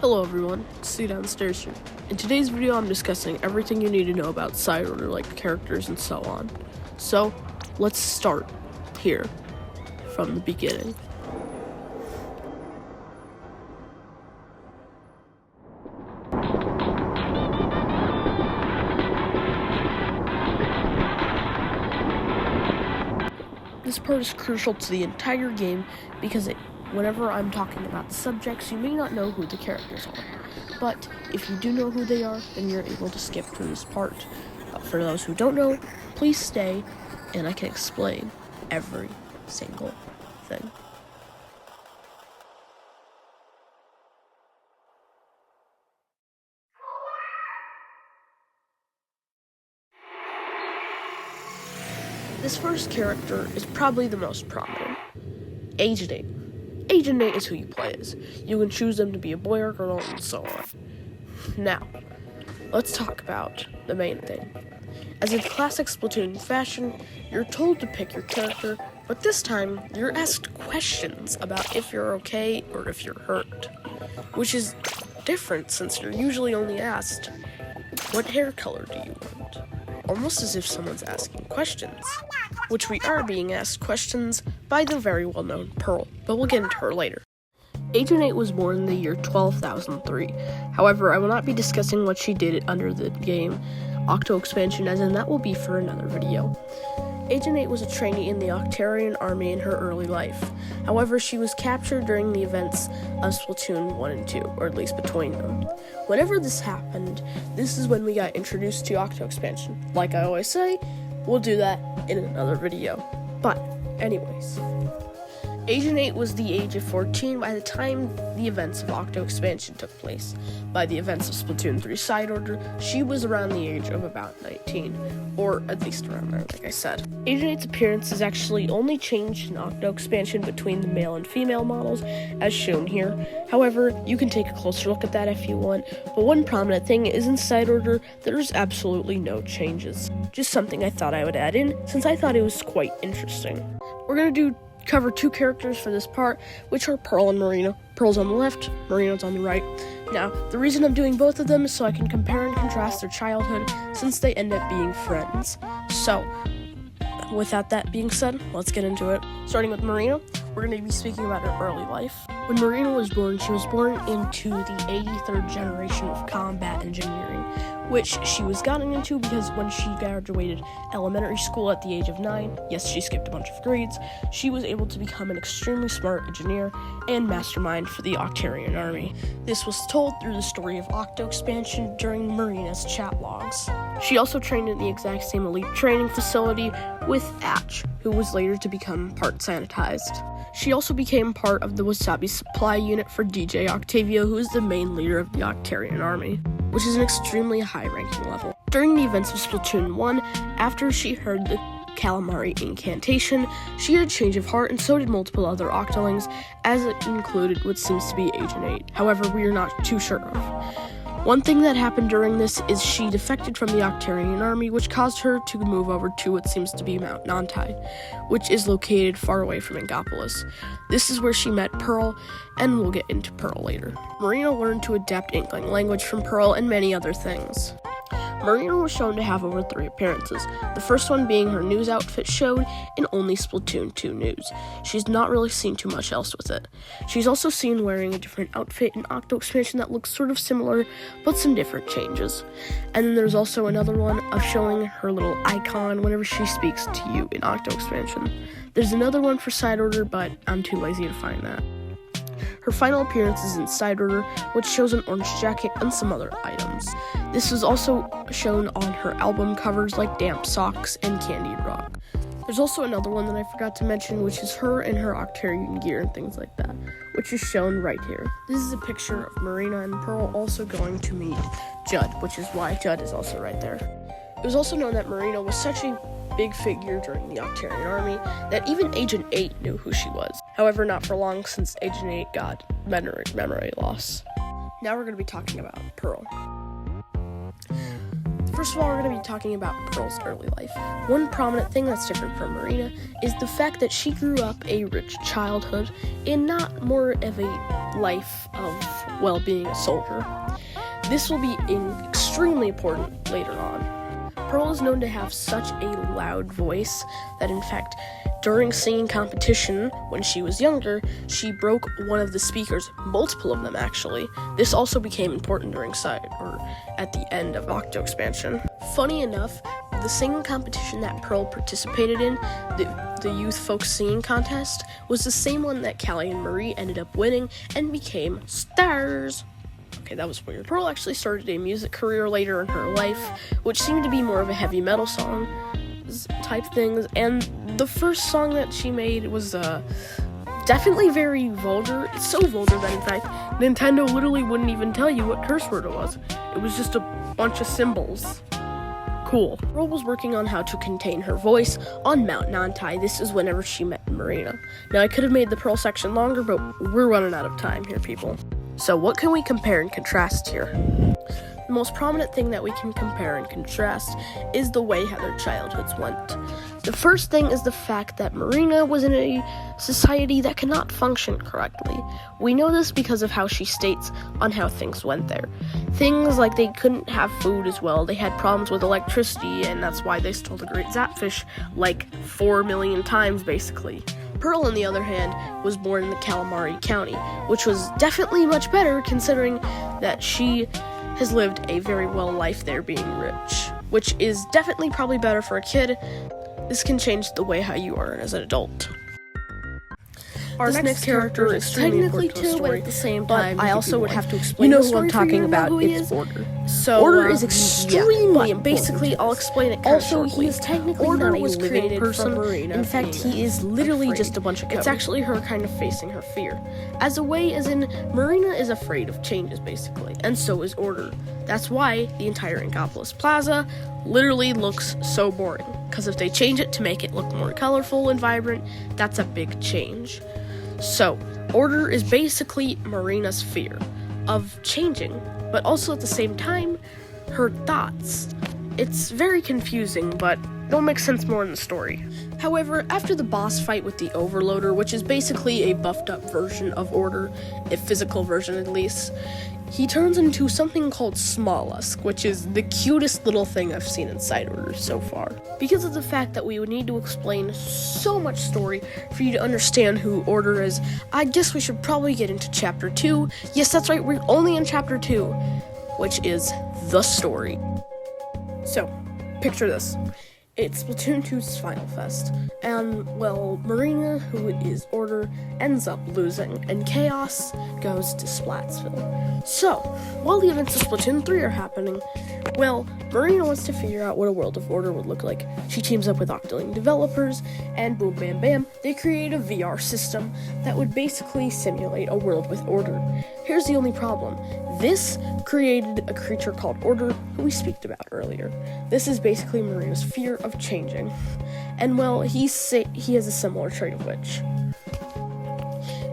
Hello everyone, see downstairs here. In today's video I'm discussing everything you need to know about side order, like characters and so on. So, let's start here, from the beginning. This part is crucial to the entire game because whenever I'm talking about the subjects, you may not know who the characters are. But if you do know who they are, then you're able to skip through this part. But for those who don't know, please stay and I can explain every single thing. This first character is probably the most prominent. Agent 8. Agent 8 is who you play as. You can choose them to be a boy or girl and so on. Now, let's talk about the main thing. As in classic Splatoon fashion, you're told to pick your character, but this time you're asked questions about if you're okay or if you're hurt. Which is different since you're usually only asked, what hair color do you want? Almost as if someone's asking questions. Which we are being asked questions by the very well-known Pearl, but we'll get into her later. Agent 8 was born in the year 12,003. However, I will not be discussing what she did under the game Octo expansion, as in that will be for another video. Agent 8 was a trainee in the Octarian army in her early life. However, she was captured during the events of Splatoon 1 and 2, or at least between them. Whenever this happened, this is when we got introduced to Octo expansion. Like I always say, we'll do that in another video. But, anyways. Agent 8 was the age of 14 by the time the events of Octo expansion took place. By the events of Splatoon 3 side order, she was around the age of about 19, or at least around there, like I said. Agent 8's appearance is actually only changed in Octo expansion between the male and female models, as shown here. However, you can take a closer look at that if you want, but one prominent thing is in side order, there's absolutely no changes. Just something I thought I would add in, since I thought it was quite interesting. We're gonna cover two characters for this part, which are Pearl and Marina. Pearl's on the left, Marina's on the right. Now, the reason I'm doing both of them is so I can compare and contrast their childhood, since they end up being friends. So, without that being said, let's get into it. Starting with Marina, we're going to be speaking about her early life. When Marina was born, she was born into the 83rd generation of combat engineering, which she was gotten into because when she graduated elementary school at the age of 9, yes, she skipped a bunch of grades, she was able to become an extremely smart engineer and mastermind for the Octarian army. This was told through the story of Octo expansion during Marina's chat logs. She also trained in the exact same elite training facility with Atch, who was later to become part sanitized. She also became part of the Wasabi supply unit for DJ Octavio, who is the main leader of the Octarian army, which is an extremely high-ranking level. During the events of Splatoon 1, after she heard the Calamari incantation, she had a change of heart, and so did multiple other Octolings, as it included what seems to be Agent 8. However, we are not too sure of. One thing that happened during this is she defected from the Octarian army, which caused her to move over to what seems to be Mount Nantai, which is located far away from Ingopolis. This is where she met Pearl, and we'll get into Pearl later. Marina learned to adapt Inkling language from Pearl and many other things. Marina was shown to have over 3 appearances, the first one being her news outfit showed in only Splatoon 2 news. She's not really seen too much else with it. She's also seen wearing a different outfit in Octo expansion that looks sort of similar, but some different changes. And then there's also another one of showing her little icon whenever she speaks to you in Octo expansion. There's another one for side order, but I'm too lazy to find that. Her final appearance is in side order, which shows an orange jacket and some other items. This was also shown on her album covers like Damp Socks and Candied Rock. There's also another one that I forgot to mention, which is her in her Octarian gear and things like that, which is shown right here. This is a picture of Marina and Pearl also going to meet Judd, which is why Judd is also right there. It was also known that Marina was such a big figure during the Octarian army that even Agent 8 knew who she was. However, not for long, since Agent 8 got memory loss. Now we're going to be talking about Pearl. The First of all, we're going to be talking about Pearl's early life. One prominent thing that's different from Marina is the fact that she grew up a rich childhood and not more of a life of, well, being a soldier. This will be extremely important later on. Pearl is known to have such a loud voice that, in fact, during singing competition when she was younger, she broke one of the speakers, multiple of them actually. This also became important during at the end of Octo expansion. Funny enough, the singing competition that Pearl participated in, the youth folk singing contest, was the same one that Callie and Marie ended up winning and became stars. Okay, that was weird. Pearl actually started a music career later in her life, which seemed to be more of a heavy metal song type things, and the first song that she made was definitely very vulgar. It's so vulgar that, in fact, Nintendo literally wouldn't even tell you what curse word it was. It was just a bunch of symbols. Cool. Pearl was working on how to contain her voice on Mount Nantai. This is whenever she met Marina. Now, I could have made the Pearl section longer, but we're running out of time here, people. So what can we compare and contrast here? The most prominent thing that we can compare and contrast is the way how their childhoods went. The first thing is the fact that Marina was in a society that cannot function correctly. We know this because of how she states on how things went there. Things like they couldn't have food as well, they had problems with electricity, and that's why they stole the Great Zapfish like 4 million times, basically. Pearl, on the other hand, was born in the Calamari County, which was definitely much better considering that she has lived a very well life there being rich, which is definitely probably better for a kid. This can change the way how you are as an adult. Our next character is technically two, but at the same time, I also would have to explain. You know who I'm talking about? It's Order. So Order is extremely important. Basically, I'll explain it. Also, he is technically Order not a was living created person. from Marina. In fact, he is literally afraid. just a bunch of code. It's actually her kind of facing her fear. As in Marina is afraid of changes, basically, and so is Order. That's why the entire Inkopolis Plaza literally looks so boring. Because if they change it to make it look more colorful and vibrant, that's a big change. So, Order is basically Marina's fear of changing, but also at the same time, her thoughts. It's very confusing, but it'll make sense more in the story. However, after the boss fight with the Overloader, which is basically a buffed up version of Order, a physical version at least, he turns into something called Smollusk, which is the cutest little thing I've seen inside Order so far. Because of the fact that we would need to explain so much story for you to understand who Order is, I guess we should probably get into Chapter 2. Yes, that's right, we're only in Chapter 2, which is the story. So, picture this. It's Splatoon 2's Final Fest, and, well, Marina, who is Order, ends up losing, and Chaos goes to Splatsville. So, while the events of Splatoon 3 are happening, well, Marina wants to figure out what a world of Order would look like. She teams up with Octoling developers, and boom bam bam, they create a VR system that would basically simulate a world with Order. Here's the only problem. This created a creature called Order, who we speak about earlier. This is basically Marina's fear of changing. And well, he has a similar trait of which.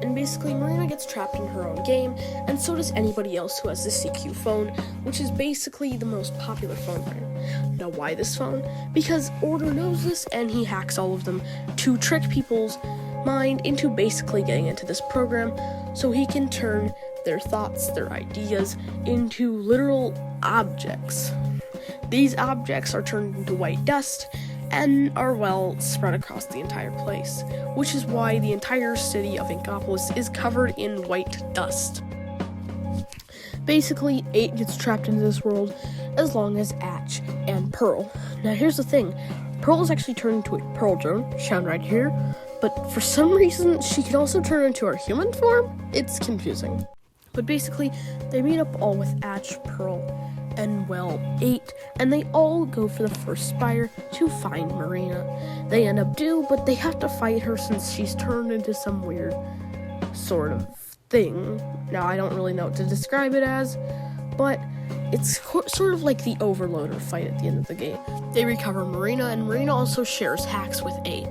And basically, Marina gets trapped in her own game, and so does anybody else who has the CQ phone, which is basically the most popular phone brand. Now, why this phone? Because Order knows this, and he hacks all of them to trick people's mind into basically getting into this program, so he can turn their thoughts, their ideas, into literal objects. These objects are turned into white dust and are, well, spread across the entire place, which is why the entire city of Inkopolis is covered in white dust. Basically, 8 gets trapped into this world as long as Atch and Pearl. Now, here's the thing. Pearl is actually turned into a Pearl drone, shown right here, but for some reason, she can also turn into her human form? It's confusing. But basically, they meet up all with Atch, Pearl, and, well, 8, and they all go for the first spire to find Marina. They end up but they have to fight her since she's turned into some weird sort of thing. Now, I don't really know what to describe it as, but it's sort of like the Overloader fight at the end of the game. They recover Marina, and Marina also shares hacks with 8.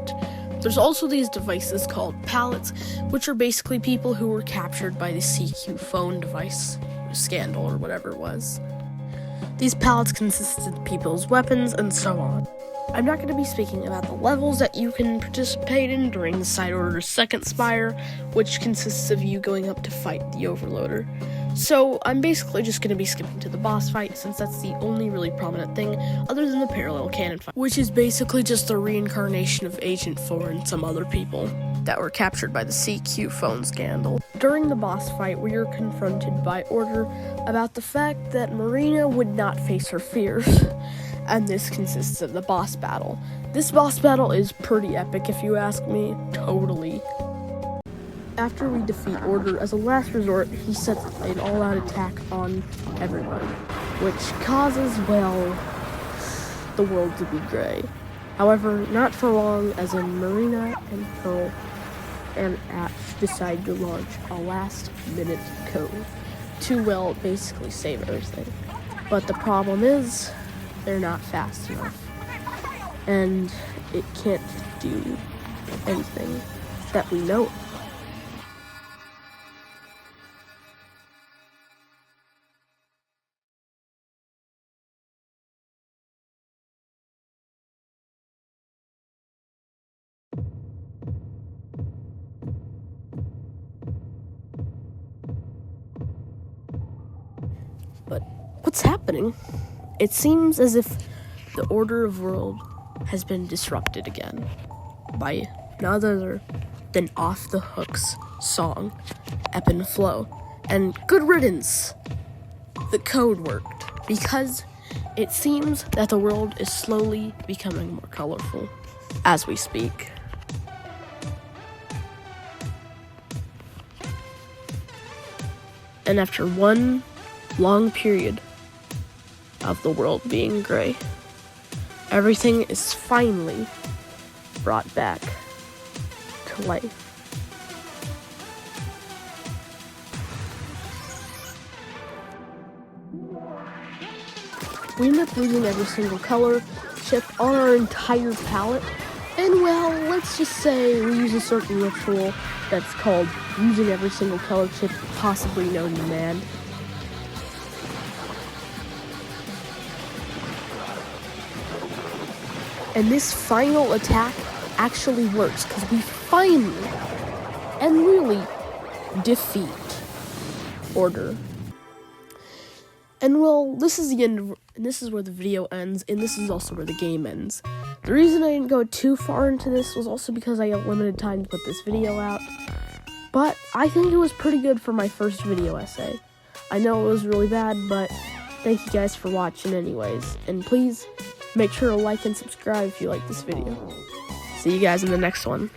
There's also these devices called pallets, which are basically people who were captured by the CQ phone device scandal or whatever it was. These pallets consisted of people's weapons and so on. I'm not going to be speaking about the levels that you can participate in during the Side Order's second Spire, which consists of you going up to fight the Overloader. So I'm basically just going to be skipping to the boss fight, since that's the only really prominent thing other than the parallel cannon fight, which is basically just the reincarnation of Agent 4 and some other people that were captured by the CQ phone scandal. During the boss fight, we are confronted by Order about the fact that Marina would not face her fears, and this consists of the boss battle. This boss battle is pretty epic if you ask me, totally. After we defeat Order, as a last resort, he sets an all-out attack on everyone, which causes, well, the world to be gray. However, not for long, as in Marina and Pearl and Ash decide to launch a last-minute code to, well, basically save everything. But the problem is, they're not fast enough, and it can't do anything that we know of. But what's happening? It seems as if the order of world has been disrupted again by none other than Off the Hook's song, Ebb and Flow. And good riddance! The code worked, because it seems that the world is slowly becoming more colorful as we speak. And after one long period of the world being gray, everything is finally brought back to life. We end up losing every single color chip on our entire palette, and well, let's just say we use a certain ritual that's called using every single color chip possibly known to man. And this final attack actually works, because we finally and really defeat Order. And well, this is the end of, and this is where the video ends, and this is also where the game ends. The reason I didn't go too far into this was also because I had limited time to put this video out. But I think it was pretty good for my first video essay. I know it was really bad, but thank you guys for watching anyways. And please make sure to like and subscribe if you like this video. See you guys in the next one.